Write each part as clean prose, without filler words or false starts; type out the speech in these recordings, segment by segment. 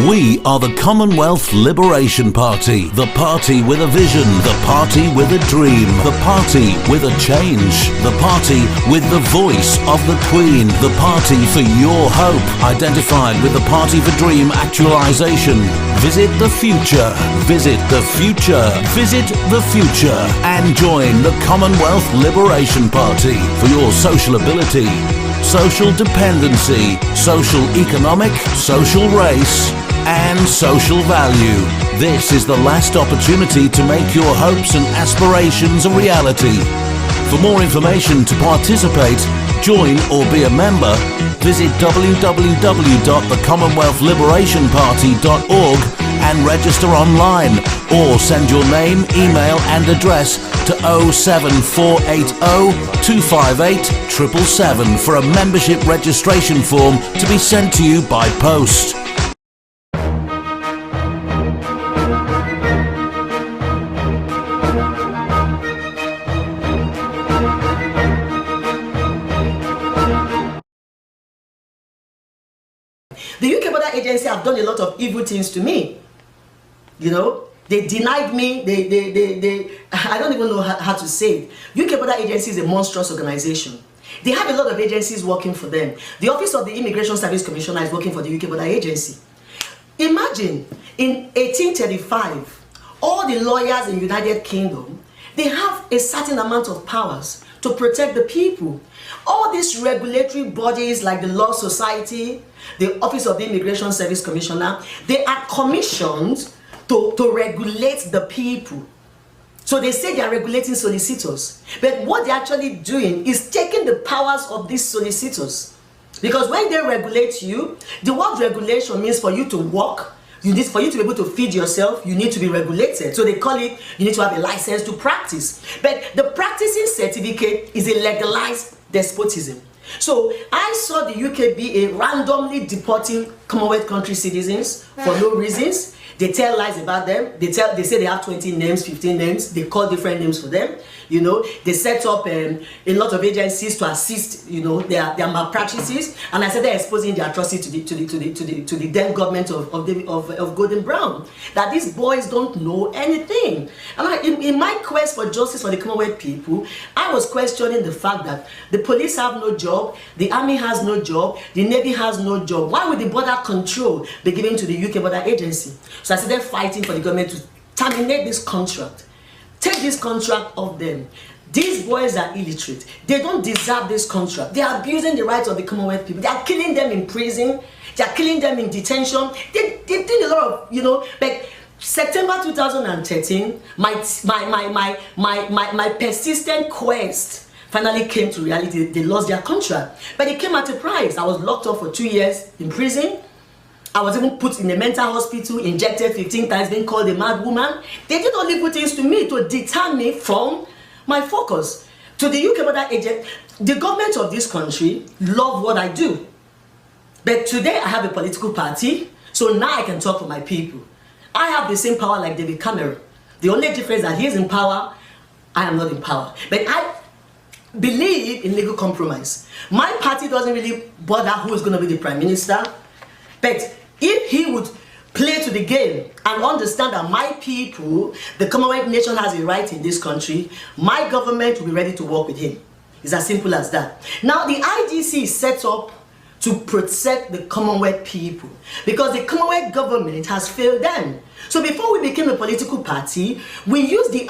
We are the Commonwealth Liberation Party, the party with a vision, the party with a dream, the party with a change, the party with the voice of the Queen, the party for your hope, identified with the Party for Dream actualization. Visit the future, visit the future, visit the future, and join the Commonwealth Liberation Party for your social ability, social dependency, social economic, social race, and social value. This is the last opportunity to make your hopes and aspirations a reality. For more information to participate, join or be a member, visit www.thecommonwealthliberationparty.org and register online, or send your name, email and address to 07480 258 777 for a membership registration form to be sent to you by post. The UK Border Agency have done a lot of evil things to me. You know, they denied me, I don't even know how to say it. UK Border Agency is a monstrous organization. They have a lot of agencies working for them. The Office of the Immigration Service Commissioner is working for the UK Border Agency. Imagine, in 1835, all the lawyers in the United Kingdom, they have a certain amount of powers to protect the people. All these regulatory bodies like the Law Society, the Office of the Immigration Service Commissioner, they are commissioned to regulate the people. So they say they are regulating solicitors. But what they're actually doing is taking the powers of these solicitors. Because when they regulate you, the word regulation means for you to work, for you to be able to feed yourself, you need to be regulated. So they call it, you need to have a license to practice. But the practicing certificate is a legalized despotism. So I saw the UK be a randomly deporting Commonwealth country citizens for no reasons. They tell lies about them. They say they have 20 names, 15 names. They call different names for them. You know, they set up a lot of agencies to assist, you know, their malpractices. And I said they're exposing the atrocity to the then government of Gordon Brown. That these boys don't know anything. And in my quest for justice for the Commonwealth people, I was questioning the fact that the police have no job, the army has no job, the navy has no job. Why would the border control be given to the UK Border Agency? So I started fighting for the government to terminate this contract. Take this contract off them. These boys are illiterate. They don't deserve this contract. They are abusing the rights of the Commonwealth people. They are killing them in prison. They are killing them in detention. They did a lot of, you know, like September 2013, my persistent quest finally came to reality. They lost their contract. But it came at a price. I was locked up for 2 years in prison. I was even put in a mental hospital, injected 15 times, being called a mad woman. They did all evil things to me to deter me from my focus. To the UK Border Agent, the government of this country love what I do. But today I have a political party, so now I can talk for my people. I have the same power like David Cameron. The only difference is that he is in power, I am not in power. But I believe in legal compromise. My party doesn't really bother who is going to be the Prime Minister. But if he would play to the game and understand that my people, the Commonwealth nation has a right in this country, my government will be ready to work with him. It's as simple as that. Now the IGC is set up to protect the Commonwealth people because the Commonwealth government has failed them. So before we became a political party, we used the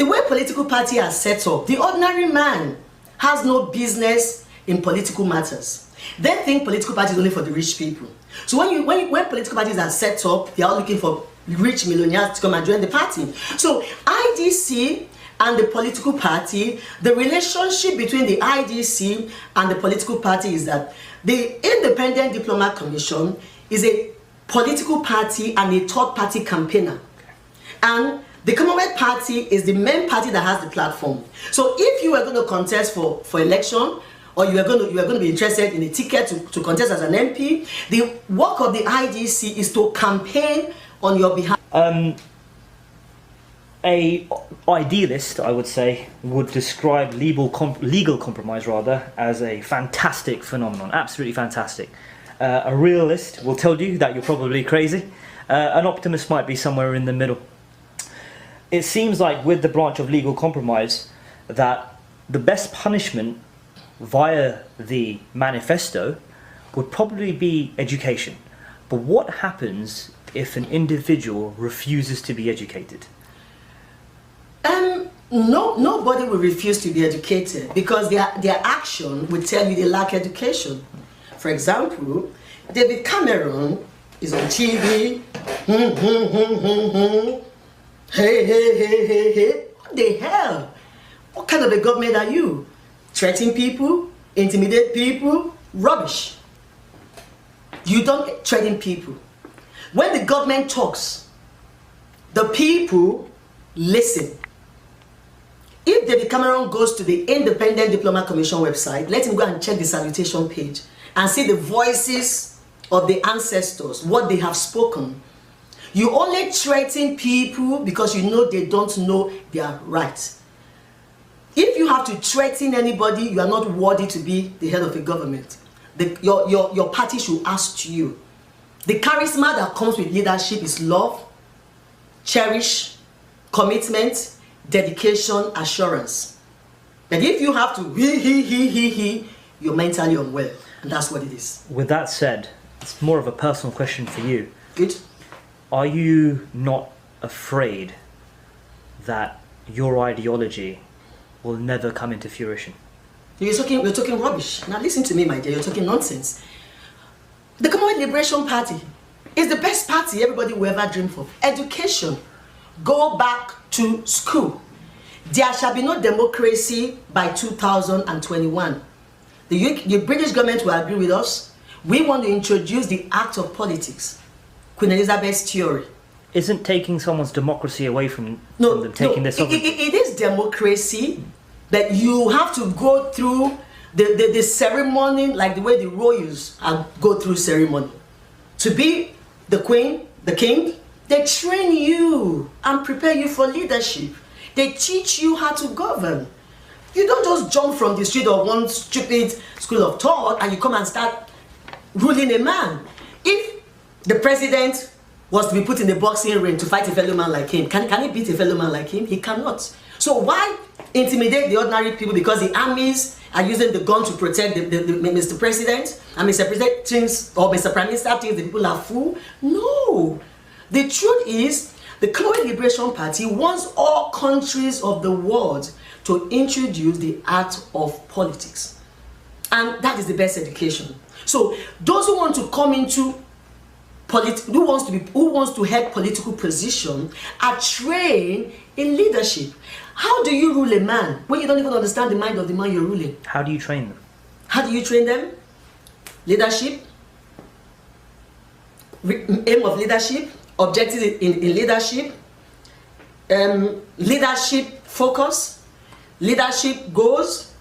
way political party are set up. The ordinary man has no business in political matters. They think political parties is only for the rich people. So when political parties are set up, they are looking for rich millionaires to come and join the party. So IDC and the political party, the relationship between the IDC and the political party is that the Independent Diplomat Commission is a political party and a third party campaigner. And the Commonwealth Party is the main party that has the platform. So if you are going to contest for election, or you are going to be interested in a ticket to contest as an MP, the work of the IDC is to campaign on your behalf. A idealist, I would say, would describe legal compromise rather as a fantastic phenomenon, absolutely fantastic. A realist will tell you that you're probably crazy. An optimist might be somewhere in the middle. It seems like with the branch of legal compromise that the best punishment via the manifesto would probably be education. But what happens if an individual refuses to be educated? Nobody will refuse to be educated because their action will tell you they lack education. For example, David Cameron is on TV. Hey. What the hell? What kind of a government are you? Threaten people? Intimidate people? Rubbish. You don't threaten people. When the government talks, the people listen. If David Cameron goes to the Independent Diplomat Commission website, let him go and check the salutation page and see the voices of the ancestors, what they have spoken. You only threaten people because you know they don't know their rights. If you have to threaten anybody, you are not worthy to be the head of a government. Your party should ask to you. The charisma that comes with leadership is love, cherish, commitment, dedication, assurance. But if you have to you're mentally unwell, and that's what it is. With that said, it's more of a personal question for you. Good. Are you not afraid that your ideology will never come into fruition? You're talking rubbish. Now listen to me, my dear, you're talking nonsense. The Commonwealth Liberation Party is the best party everybody will ever dream of. Education. Go back to school. There shall be no democracy by 2021. The British government will agree with us. We want to introduce the act of politics. Queen Elizabeth's theory. Isn't taking someone's democracy away from them taking their sovereignty? It is democracy, but you have to go through the ceremony like the way the royals go through ceremony. To be the queen, the king, they train you and prepare you for leadership. They teach you how to govern. You don't just jump from the street of one stupid school of thought and you come and start ruling a man. If the president was to be put in the boxing ring to fight a fellow man like him, can he beat a fellow man like him? He cannot. So why intimidate the ordinary people because the armies are using the gun to protect the Mr. President and Mr. President thinks, or Mr. Prime Minister thinks the people are fool? No. The truth is, the Commonwealth Liberation Party wants all countries of the world to introduce the art of politics. And that is the best education. So those who want to come into who wants to head political position are trained in leadership. How do you rule a man when you don't even understand the mind of the man you're ruling? How do you train them? How do you train them? Leadership, aim of leadership, objectives in leadership, leadership focus, leadership goals,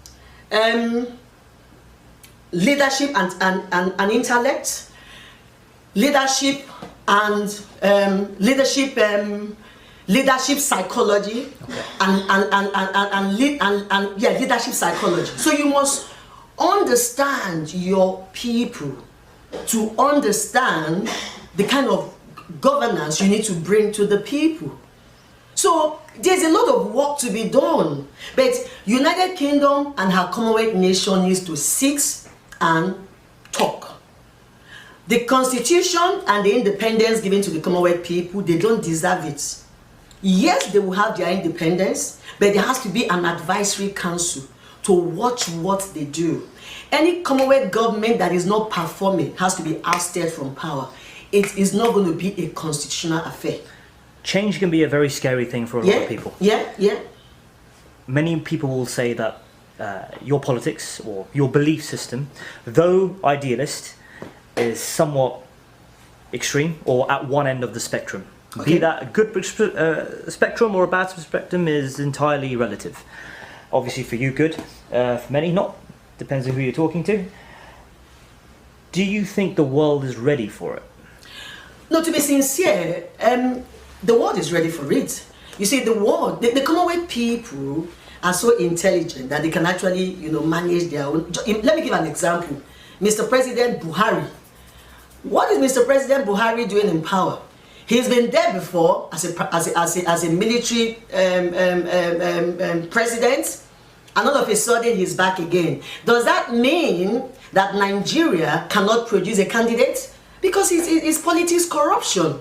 leadership and intellect, leadership and leadership psychology, leadership psychology. So you must understand your people to understand the kind of governance you need to bring to the people. So there's a lot of work to be done, but United Kingdom and her Commonwealth nation needs to sit and talk. The Constitution and the independence given to the Commonwealth people, they don't deserve it. Yes, they will have their independence, but there has to be an advisory council to watch what they do. Any Commonwealth government that is not performing has to be ousted from power. It is not going to be a constitutional affair. Change can be a very scary thing for a lot of people. Yeah. Many people will say that your politics or your belief system, though idealist, is somewhat extreme or at one end of the spectrum. Okay. Be that a good spectrum or a bad spectrum is entirely relative. Obviously for you good, for many not. Depends on who you're talking to. Do you think the world is ready for it? No, to be sincere, the world is ready for it. You see, the world, the Commonwealth people are so intelligent that they can actually, manage their own. Let me give an example. Mr. President Buhari What is Mr. President Buhari doing in power? He's been there before as a military president, and all of a sudden he's back again. Does that mean that Nigeria cannot produce a candidate? Because it's politics corruption.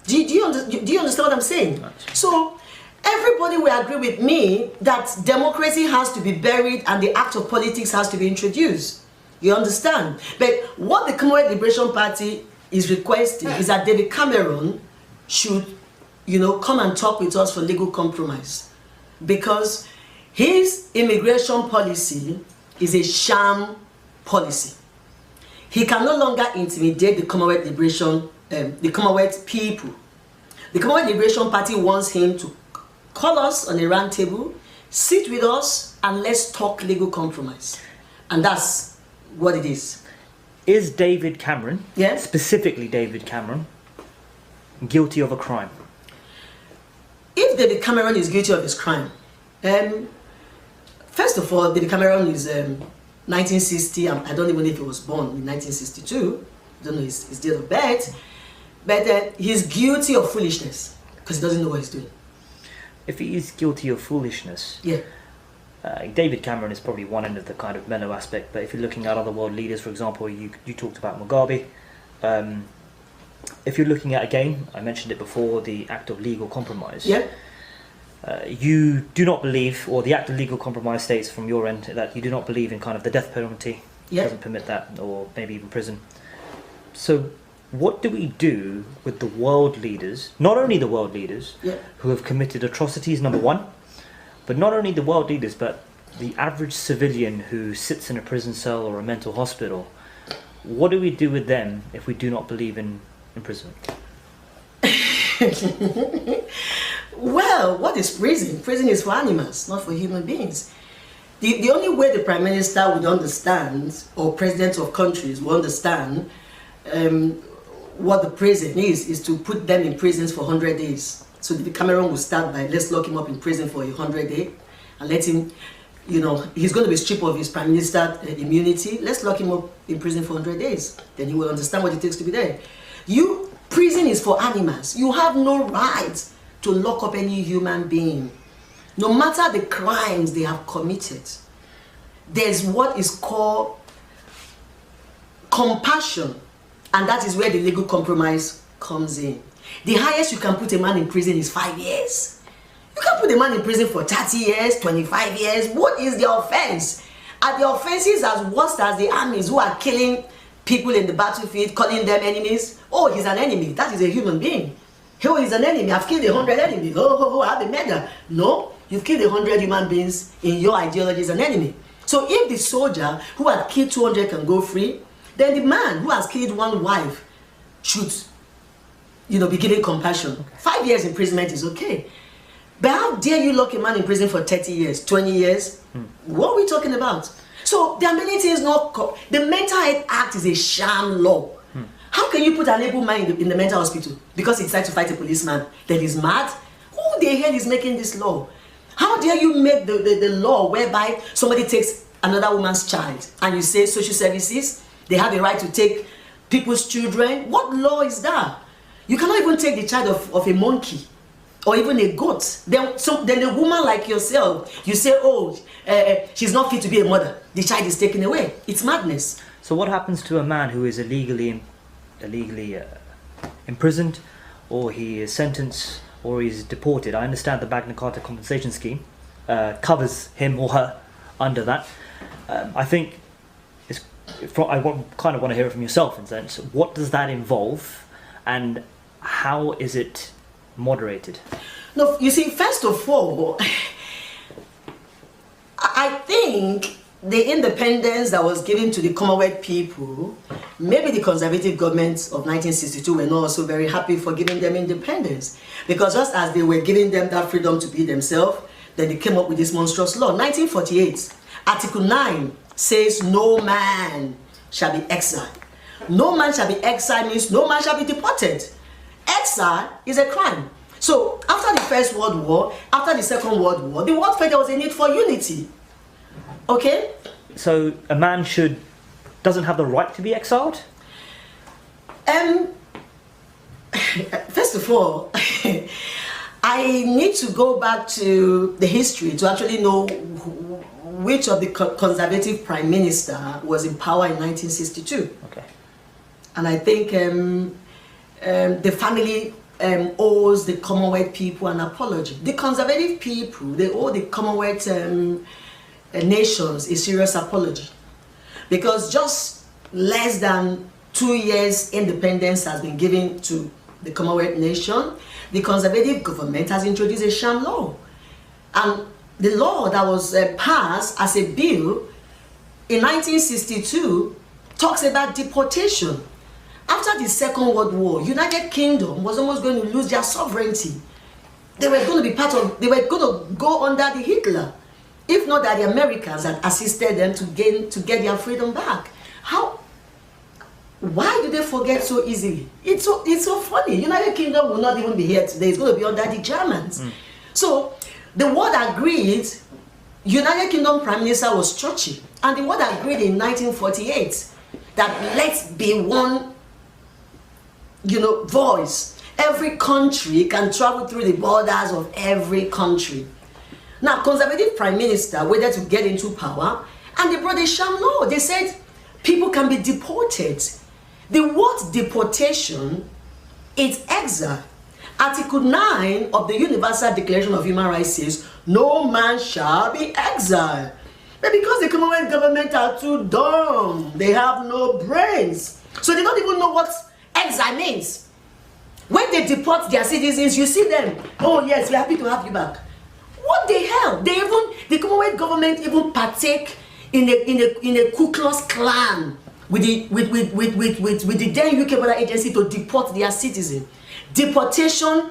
Do you understand what I'm saying? So everybody will agree with me that democracy has to be buried and the act of politics has to be introduced. You understand? But what the Commonwealth Liberation Party is requesting is that David Cameron should, come and talk with us for legal compromise. Because his immigration policy is a sham policy. He can no longer intimidate the Commonwealth the Commonwealth people. The Commonwealth Liberation Party wants him to call us on a round table, sit with us, and let's talk legal compromise. And that's what it is. Is David Cameron, yes, specifically David Cameron, guilty of a crime? If David Cameron is guilty of his crime, first of all, David Cameron is 1960. I don't even know if he was born in 1962. I don't know his date of birth. But he's guilty of foolishness because he doesn't know what he's doing. If he is guilty of foolishness, yeah. David Cameron is probably one end of the kind of mellow aspect, but if you're looking at other world leaders, for example, you talked about Mugabe. If you're looking at, again, I mentioned it before, the act of legal compromise. Yeah. You do not believe, or the act of legal compromise states from your end that you do not believe in kind of the death penalty. Yeah. Doesn't permit that, or maybe even prison. So what do we do with the world leaders, not only the world leaders, yeah, who have committed atrocities, number one, but not only the world leaders, but the average civilian who sits in a prison cell or a mental hospital? What do we do with them if we do not believe in imprisonment? Well, what is prison? Prison is for animals, not for human beings. The only way the Prime Minister would understand, or presidents of countries will understand what the prison is to put them in prisons for 100 days. So the Cameron will start by, let's lock him up in prison for 100 days and let him, he's going to be stripped of his Prime Minister immunity. Let's lock him up in prison for 100 days. Then he will understand what it takes to be there. Prison is for animals. You have no right to lock up any human being. No matter the crimes they have committed, there's what is called compassion, and that is where the legal compromise comes in. The highest you can put a man in prison is 5 years. You can put a man in prison for 30 years, 25 years. What is the offense? Are the offenses as worst as the armies who are killing people in the battlefield, calling them enemies? Oh, he's an enemy. That is a human being. Oh, he's an enemy. I've killed 100 enemies. Oh, I have a murder. No, you've killed 100 human beings. In your ideology is an enemy. So if the soldier who had killed 200 can go free, then the man who has killed one wife should, be given compassion. 5 years imprisonment is okay. But how dare you lock a man in prison for 30 years, 20 years? What are we talking about? So there are many things the Mental Health Act is a sham law. How can you put an able man in the mental hospital because he decided to fight a policeman? Then he's mad? Who the hell is making this law? How dare you make the law whereby somebody takes another woman's child and you say social services, they have a right to take people's children? What law is that? You cannot even take the child of a monkey or even a goat. Then a woman like yourself, you say, she's not fit to be a mother. The child is taken away. It's madness. So what happens to a man who is illegally imprisoned, or he is sentenced, or he's deported? I understand the Magna Carta compensation scheme covers him or her under that. I think I kind of want to hear it from yourself in a sense. What does that involve, and how is it moderated? No, you see, first of all, I think the independence that was given to the Commonwealth people, maybe the conservative governments of 1962 were not also very happy for giving them independence, because just as they were giving them that freedom to be themselves, then they came up with this monstrous law. 1948, Article 9 says no man shall be exiled. No man shall be exiled means no man shall be deported. Exile is a crime. So after the First World War, after the Second World War, the world felt there was a need for unity. Okay? So a man doesn't have the right to be exiled? First of all, I need to go back to the history to actually know which of the conservative prime minister was in power in 1962. Okay. And I think the family owes the Commonwealth people an apology. The conservative people, they owe the Commonwealth nations a serious apology. Because just less than 2 years independence has been given to the Commonwealth nation, the conservative government has introduced a sham law. And the law that was passed as a bill in 1962 talks about deportation. After the Second World War, United Kingdom was almost going to lose their sovereignty. They were going to be they were going to go under the Hitler. If not that the Americans had assisted them to get their freedom back. Why do they forget so easily? It's so funny. United Kingdom will not even be here today. It's going to be under the Germans. So the world agreed. United Kingdom Prime Minister was Churchill, and the world agreed in 1948 that let's be one, voice. Every country can travel through the borders of every country. Now, conservative prime minister waited to get into power, and they brought a sham law. They said people can be deported. The word deportation is exile. Article 9 of the Universal Declaration of Human Rights says, no man shall be exiled. But because the Commonwealth government are too dumb, they have no brains. So they don't even know what exile means. When they deport their citizens, you see them, oh yes, we're happy to have you back. What the hell? The Commonwealth government even partake in a Ku Klux Klan with the then UK border agency to deport their citizens. Deportation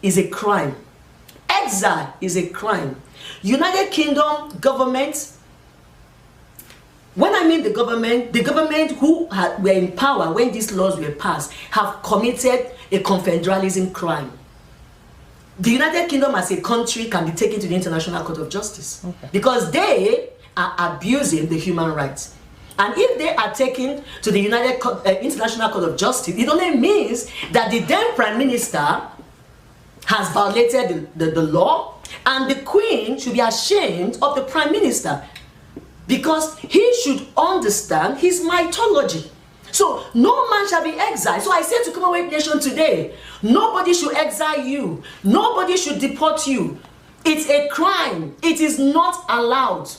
is a crime. Exile is a crime. United Kingdom government, when I mean the government who were in power when these laws were passed, have committed a confederalism crime. The United Kingdom as a country can be taken to the International Court of Justice because they are abusing the human rights. And if they are taken to the International Court of Justice, it only means that the then Prime Minister has violated the law, and the Queen should be ashamed of the Prime Minister because he should understand his mythology. So no man shall be exiled. So I say to Commonwealth nation today, nobody should exile you. Nobody should deport you. It's a crime. It is not allowed.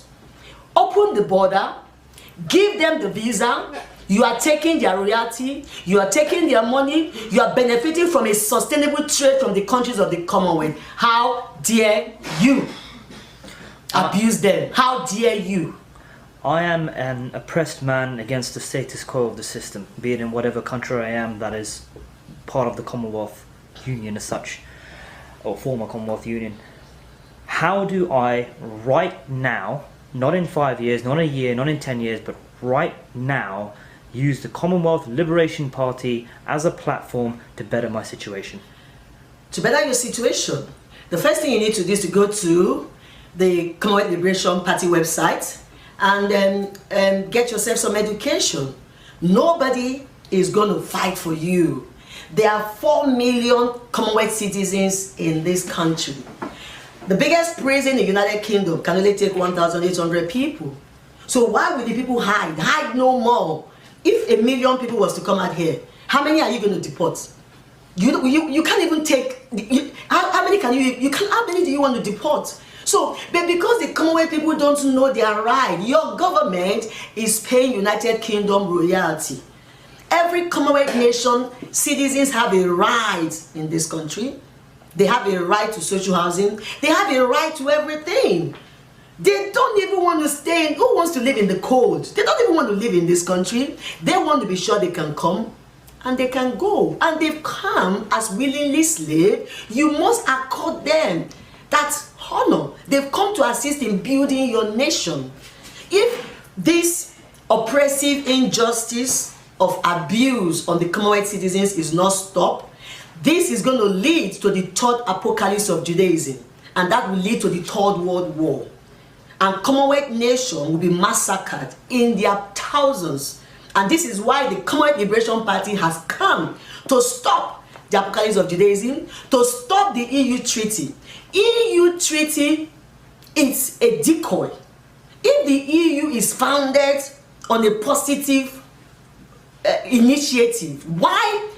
Open the border. Give them the visa. You are taking their royalty. You are taking their money. You are benefiting from a sustainable trade from the countries of the Commonwealth. How dare you abuse them? How dare you? I am an oppressed man against the status quo of the system, be it in whatever country I am that is part of the Commonwealth Union as such, or former Commonwealth Union. How do I, right now, not in 5 years, not in a year, not in 10 years, but right now, use the Commonwealth Liberation Party as a platform to better my situation? To better your situation, the first thing you need to do is to go to the Commonwealth Liberation Party website and then get yourself some education. Nobody is going to fight for you. There are 4 million Commonwealth citizens in this country. The biggest prison in the United Kingdom can only take 1,800 people. So why would the people hide? Hide no more. If 1 million people was to come out here, how many are you going to deport? You can't even take. How many can you? How many do you want to deport? So, but because the Commonwealth people don't know their right, your government is paying United Kingdom royalty. Every Commonwealth nation, citizens have a right in this country. They have a right to social housing. They have a right to everything. They don't even want to stay in. Who wants to live in the cold? They don't even want to live in this country. They want to be sure they can come and they can go. And they've come as willingly slaves. You must accord them that honor. They've come to assist in building your nation. If this oppressive injustice of abuse on the Commonwealth citizens is not stopped, this is going to lead to the third apocalypse of Judaism, and that will lead to the Third World War. And Commonwealth nation will be massacred in their thousands. And this is why the Commonwealth Liberation Party has come to stop the apocalypse of Judaism, to stop the EU treaty. EU treaty is a decoy. If the EU is founded on a positive initiative, why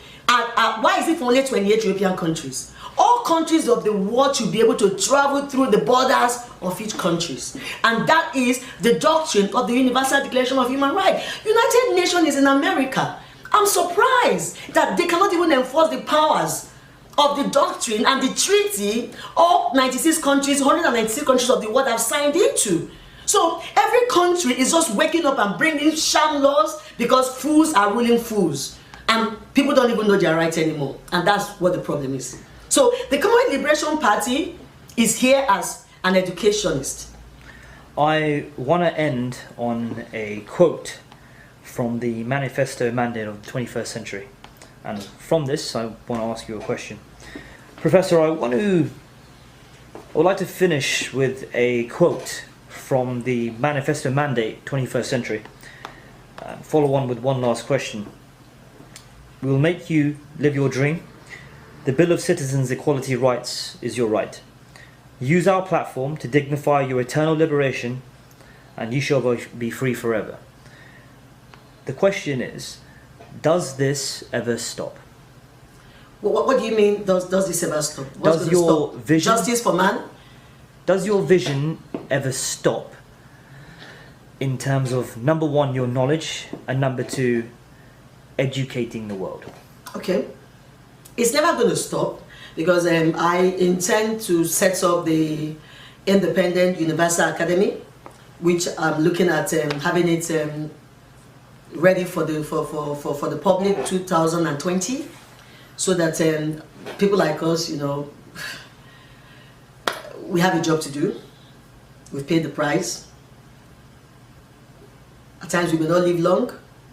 is it for only 28 European countries? All countries of the world should be able to travel through the borders of each country. And that is the doctrine of the Universal Declaration of Human Rights. United Nations is in America. I'm surprised that they cannot even enforce the powers of the doctrine and the treaty all 96 countries, 196 countries of the world have signed into. So every country is just waking up and bringing sham laws because fools are ruling fools. And people don't even know their rights anymore. And that's what the problem is. So the Commonwealth Liberation Party is here as an educationist. I want to end on a quote from the Manifesto Mandate of the 21st Century. And from this, I want to ask you a question. Professor, I would like to finish with a quote from the Manifesto Mandate 21st Century. Follow on with one last question. We will make you live your dream. The Bill of Citizens' Equality Rights is your right. Use our platform to dignify your eternal liberation, and you shall be free forever. The question is, does this ever stop? What do you mean, does this ever stop? What's Does your stop? vision... Justice for man? Does your vision ever stop in terms of, number one, your knowledge, and number two, educating the world? Okay. It's never going to stop because I intend to set up the Independent Universal Academy, which I'm looking at having it ready for the public 2020, so that people like us, you know, we have a job to do. We've paid the price. At times we may not live long,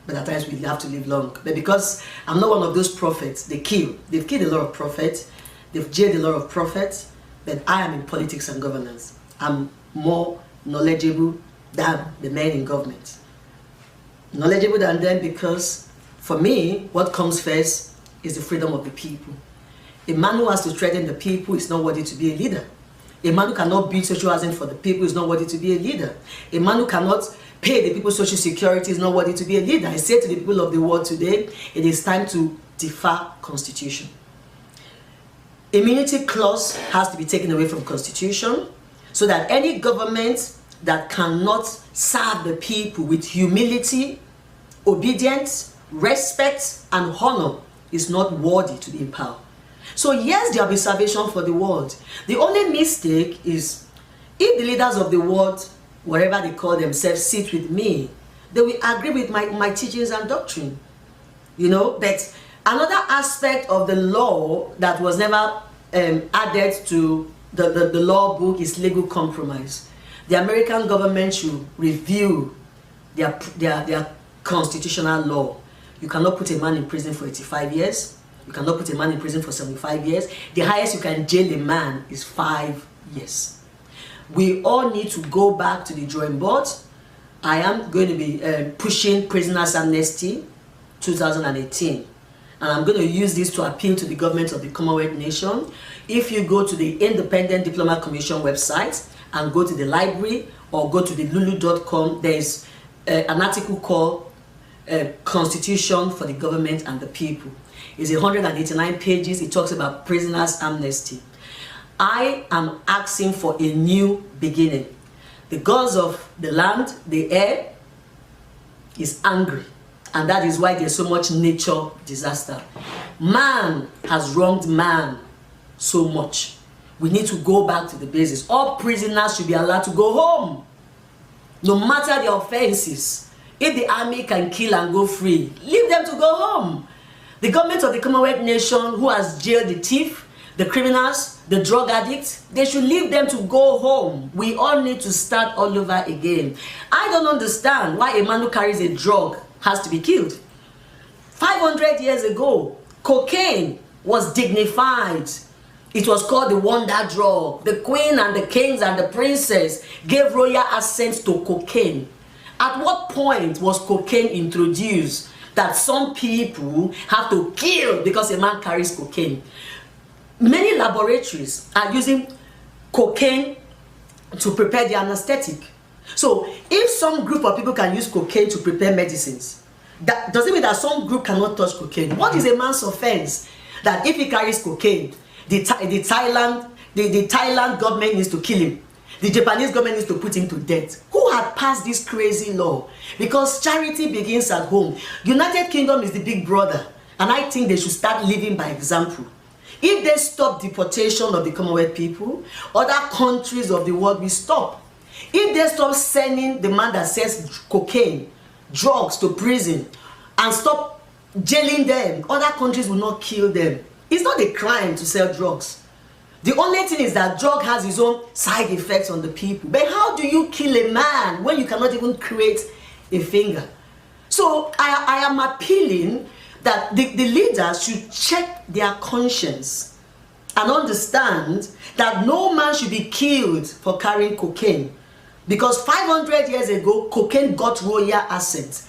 but at times we have to live long. But because I'm not one of those prophets, they've killed a lot of prophets, they've jailed a lot of prophets, but I am in politics and governance. I'm more knowledgeable than the men in government. Knowledgeable than them because, for me, what comes first is the freedom of the people. A man who has to threaten the people is not worthy to be a leader. A man who cannot build social housing for the people is not worthy to be a leader. A man who cannot pay the people social security is not worthy to be a leader. I say to the people of the world today, it is time to defer constitution. Immunity clause has to be taken away from constitution so that any government that cannot serve the people with humility, obedience, respect, and honor is not worthy to be in power. So yes, there will be salvation for the world. The only mistake is if the leaders of the world, whatever they call themselves, sit with me, they will agree with my teachings and doctrine. You know, but another aspect of the law that was never added to the law book is legal compromise. The American government should review their constitutional law. You cannot put a man in prison for 85 years. You cannot put a man in prison for 75 years. The highest you can jail a man is 5 years. We all need to go back to the drawing board. I am going to be pushing prisoners amnesty 2018. And I'm going to use this to appeal to the government of the Commonwealth nation. If you go to the Independent Diplomat Commission website and go to the library or go to the lulu.com, there's an article called Constitution for the Government and the People. It's 189 pages. It talks about prisoners amnesty. I am asking for a new beginning. The gods of the land, the air, is angry. And that is why there's so much nature disaster. Man has wronged man so much. We need to go back to the basics. All prisoners should be allowed to go home, no matter the offenses. If the army can kill and go free, leave them to go home. The government of the Commonwealth nation, who has jailed the thief, the criminals, the drug addicts, they should leave them to go home. We all need to start all over again. I don't understand why a man who carries a drug has to be killed. 500 years ago, cocaine was dignified. It was called the wonder drug. The queen and the kings and the princess gave royal assent to cocaine. At what point was cocaine introduced that some people have to kill because a man carries cocaine? Many laboratories are using cocaine to prepare the anesthetic. So if some group of people can use cocaine to prepare medicines, that doesn't mean that some group cannot touch cocaine. What is a man's offense? That if he carries cocaine, the Thailand government needs to kill him. The Japanese government needs to put him to death. Who had passed this crazy law? Because charity begins at home. United Kingdom is the big brother, and I think they should start living by example. If they stop deportation of the Commonwealth people, other countries of the world will stop. If they stop sending the man that sells cocaine, drugs to prison, and stop jailing them, other countries will not kill them. It's not a crime to sell drugs. The only thing is that drug has its own side effects on the people. But how do you kill a man when you cannot even create a finger? So I am appealing that the leaders should check their conscience and understand that no man should be killed for carrying cocaine. Because 500 years ago, cocaine got royal assent.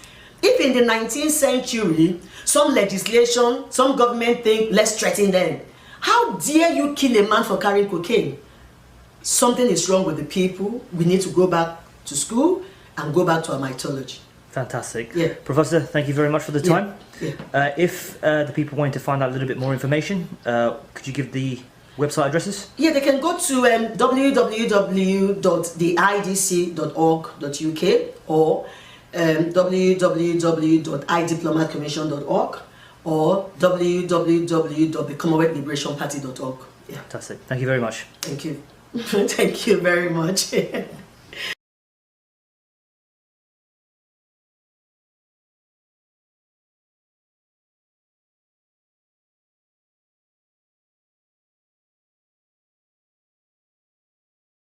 If in the 19th century, some legislation, some government think, let's threaten them. How dare you kill a man for carrying cocaine? Something is wrong with the people. We need to go back to school and go back to our mythology. Fantastic. Yeah. Professor, thank you very much for the time. Yeah. If the people want to find out a little bit more information, could you give the website addresses? Yeah, they can go to www.theidc.org.uk or www.idiplomatcommission.org or www.thecommonwealthliberationparty.org. Yeah. Fantastic. Thank you very much. Thank you. Thank you very much.